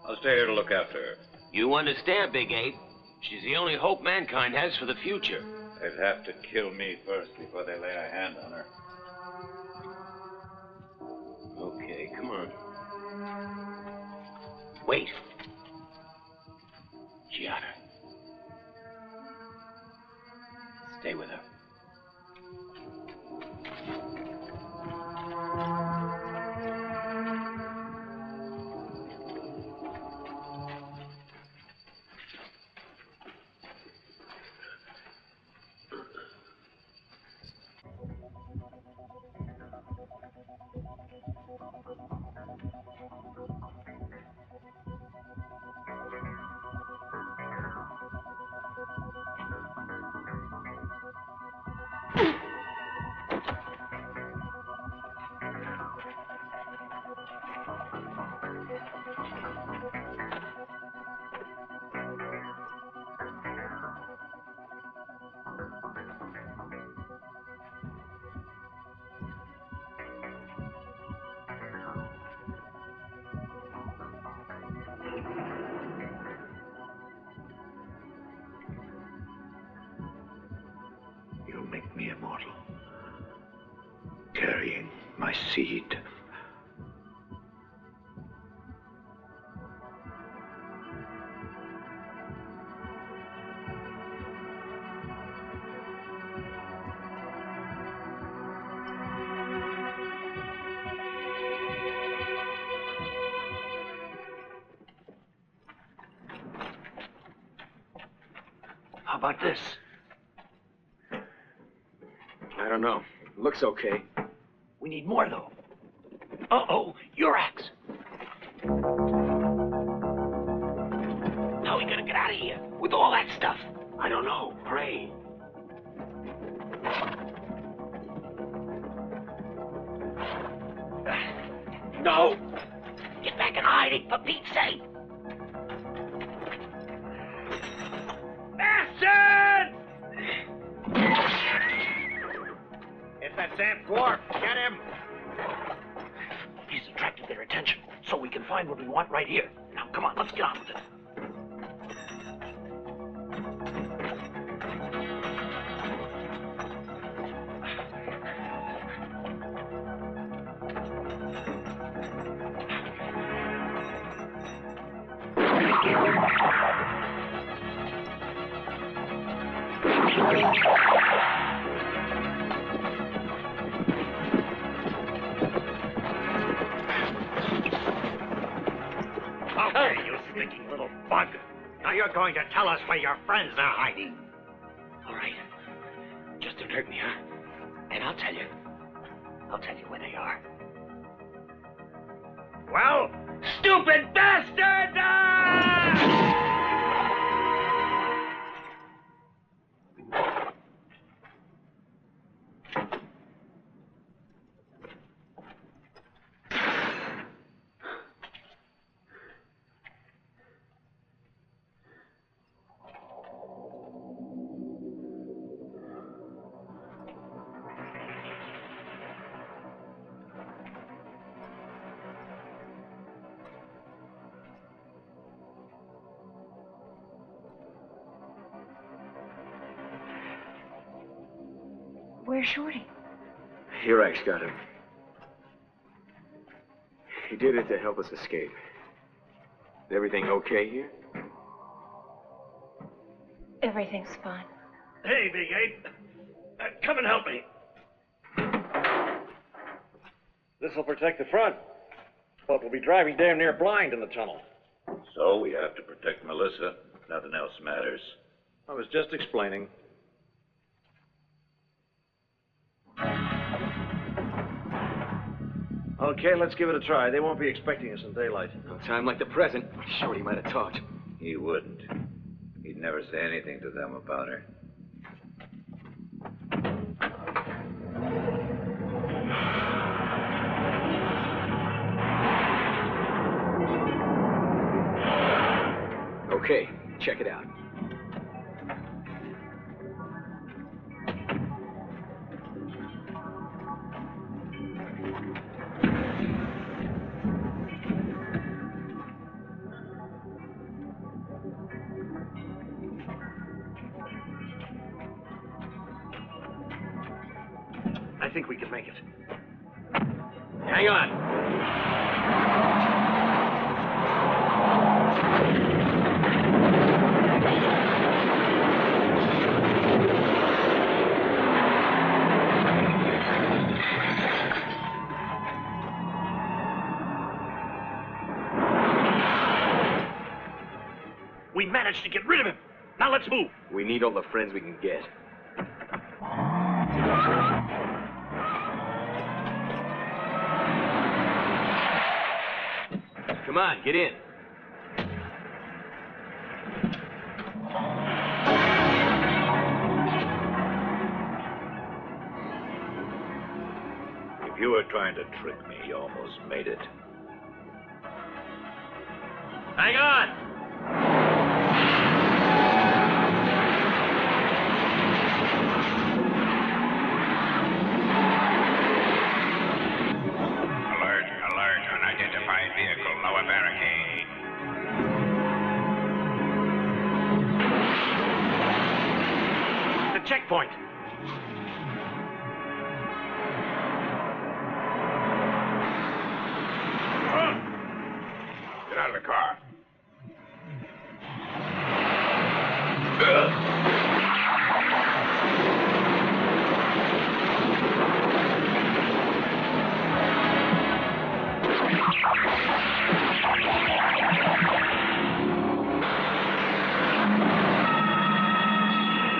I'll stay here to look after her. You understand, Big Ape? She's the only hope mankind has for the future. They'd have to kill me first before they lay a hand on her. Okay, come on. Wait. Giada. Stay with her. You make me immortal. Carrying my seed. How about this? I don't know. Looks okay. We need more, though. Uh-oh, Urax. How are we gonna get out of here with all that stuff? I don't know. Pray. No! Get back in hiding, for Pete's sake! Bastard! It's that damn dwarf. Get him. He's attracted their attention, so we can find what we want right here. Now, come on, let's get on with it. Okay, you stinking little bug. Now you're going to tell us where your friends are hiding. All right. Just don't hurt me, huh? And I'll tell you. I'll tell you where they are. Well? Stupid bastard! Ah! Where's Shorty? Urach's got him. He did it to help us escape. Is everything okay here? Everything's fine. Hey, Big Ape. Come and help me. This'll protect the front, but we'll be driving damn near blind in the tunnel. So we have to protect Melissa. Nothing else matters. I was just explaining. Okay, let's give it a try. They won't be expecting us in daylight. No time like the present. Shorty might have talked. He wouldn't. He'd never say anything to them about her. Okay, check it out. I think we can make it. Hang on. We managed to get rid of him. Now let's move. We need all the friends we can get. Come on, get in. If you were trying to trick me, you almost made it. Hang on! Alert, alert, unidentified vehicle, lower barricade. The checkpoint. Get out of the car.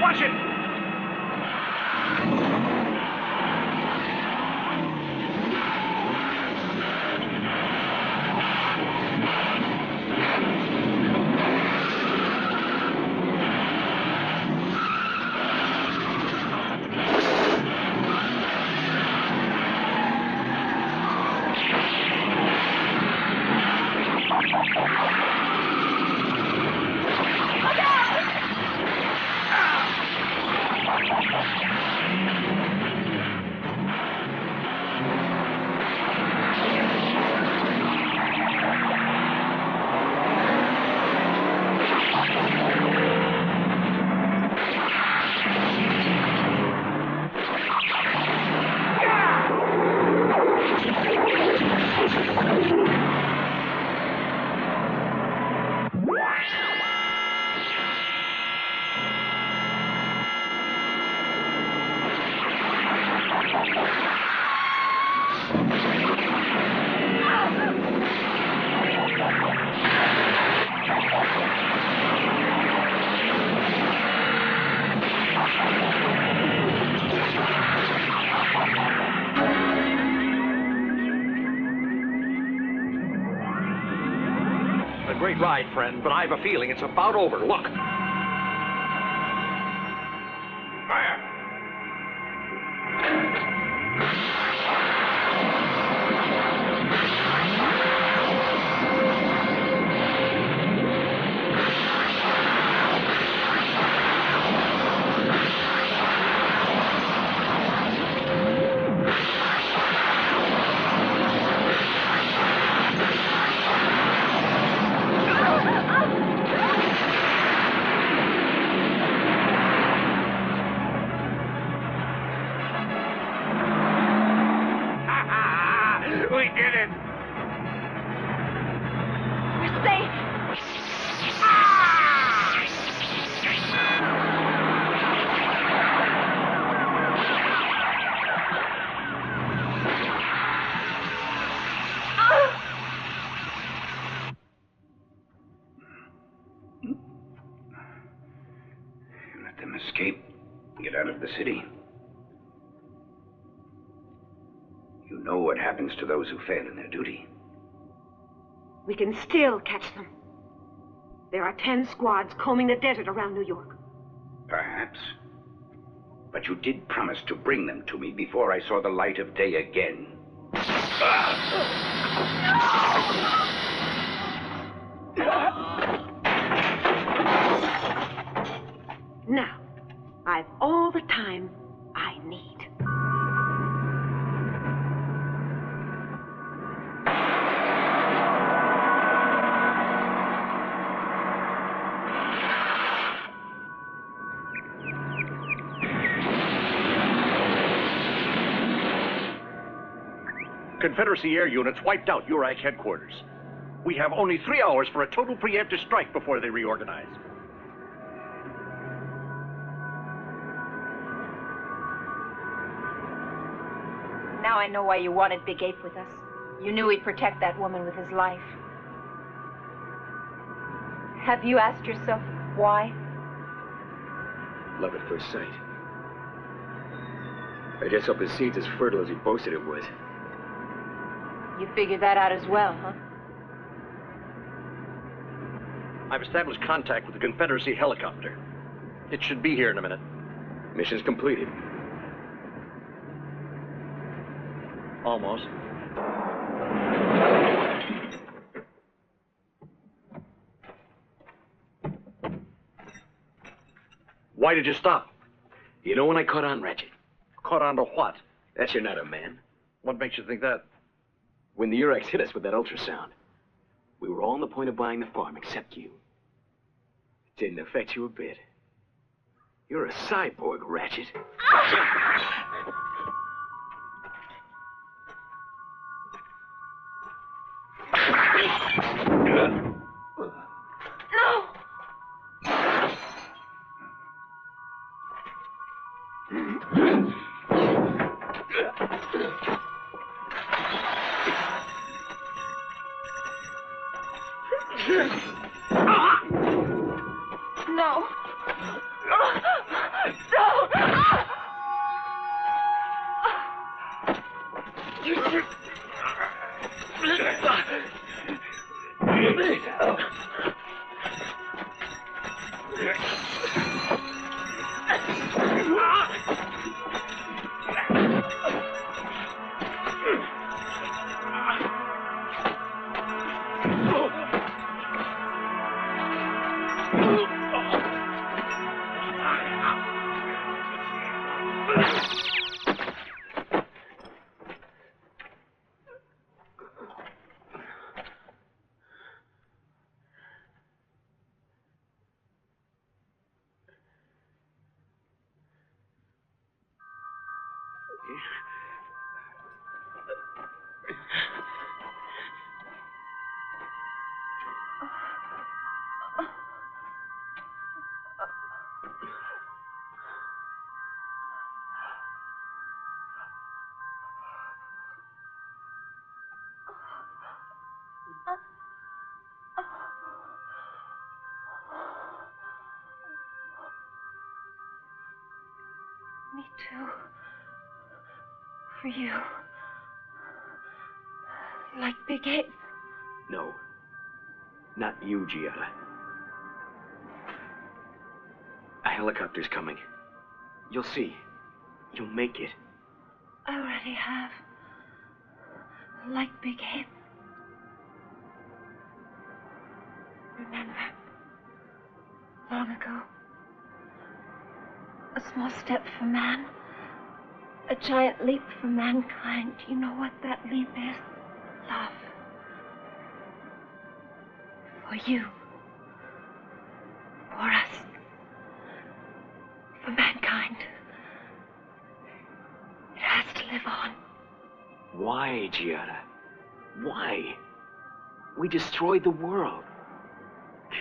Watch it! A great ride, friend, but I have a feeling it's about over. Look. We did it! We're safe! You let them escape, get out of the city. You know what happens to those who fail in their duty. We can still catch them. There are 10 squads combing the desert around New York. Perhaps. But you did promise to bring them to me before I saw the light of day again. Now, I've all the time I need. Confederacy air units wiped out URAC headquarters. We have only 3 hours for a total preemptive strike before they reorganize. Now I know why you wanted Big Ape with us. You knew he'd protect that woman with his life. Have you asked yourself why? Love at first sight. I just hope his seed's as fertile as he boasted it was. You figured that out as well, huh? I've established contact with the Confederacy helicopter. It should be here in a minute. Mission's completed. Almost. Why did you stop? You know when I caught on, Ratchet? Caught on to what? That you're not a man. What makes you think that? When the URACs hit us with that ultrasound, we were all on the point of buying the farm except you. It didn't affect you a bit. You're a cyborg, Ratchet. No! No! Me too. For you. Like Big Ape. No. Not you, Giada. A helicopter's coming. You'll see. You'll make it. I already have. Like Big Ape. Remember, long ago, a small step for man, a giant leap for mankind. You know what that leap is? Love. For you. For us. For mankind. It has to live on. Why, Giada? Why? We destroyed the world.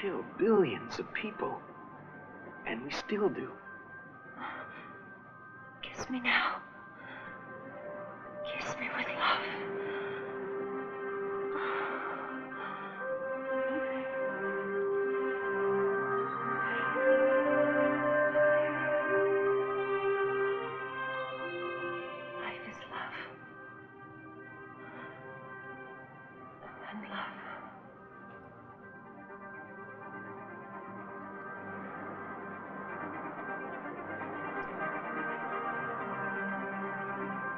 Killed billions of people. And we still do. Kiss me now. Kiss me with love. Life is love. And love.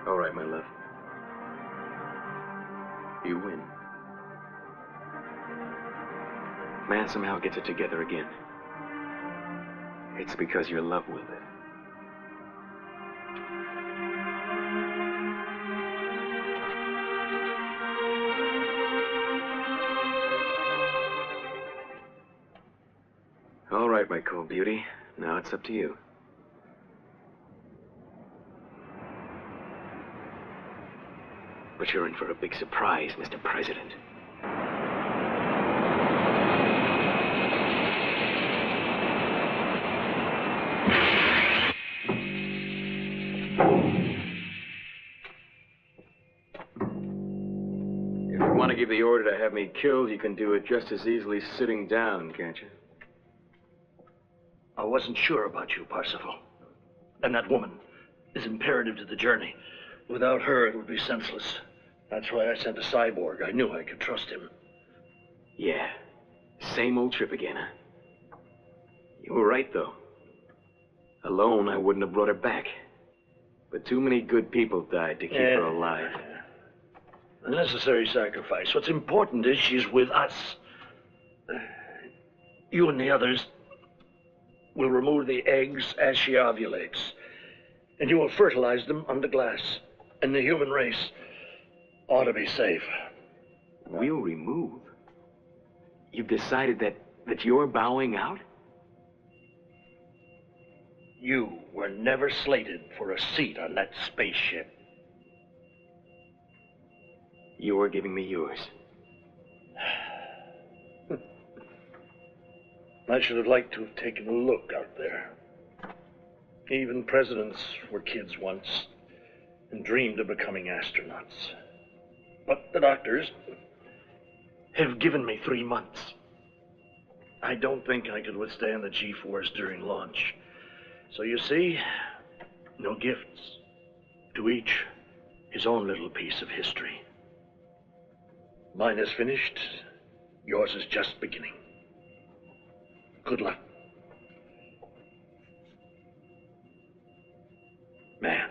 All right, my love. You win. Man somehow gets it together again. It's because you're in love with it. All right, my cool beauty. Now it's up to you. But you're in for a big surprise, Mr. President. If you want to give the order to have me killed, you can do it just as easily sitting down, can't you? I wasn't sure about you, Parsifal. And that woman is imperative to the journey. Without her, it would be senseless. That's why I sent a cyborg. I knew I could trust him. Yeah. Same old trip again, huh? You were right, though. Alone, I wouldn't have brought her back. But too many good people died to keep her alive. A necessary sacrifice. What's important is she's with us. You and the others will remove the eggs as she ovulates. And you will fertilize them under glass. And the human race ought to be safe. We'll remove? You've decided that you're bowing out? You were never slated for a seat on that spaceship. You are giving me yours. I should have liked to have taken a look out there. Even presidents were kids once and dreamed of becoming astronauts. But the doctors have given me 3 months. I don't think I could withstand the G-force during launch. So you see, no gifts. To each his own little piece of history. Mine is finished. Yours is just beginning. Good luck. Man.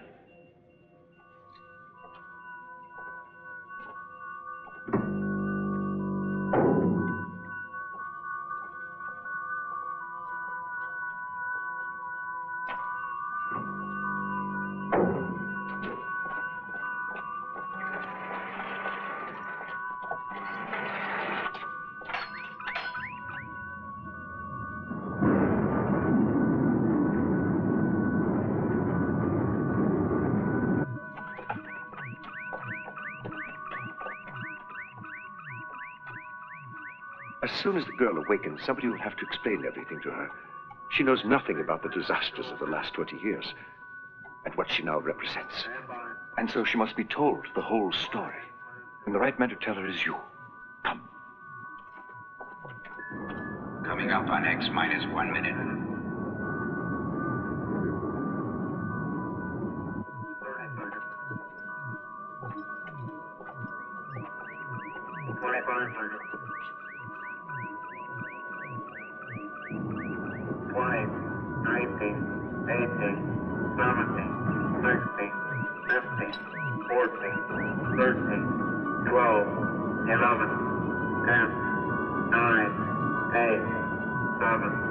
As soon as the girl awakens, somebody will have to explain everything to her. She knows nothing about the disasters of the last 20 years and what she now represents. And so she must be told the whole story. And the right man to tell her is you. Come. Coming up on X minus 1 minute. Seven,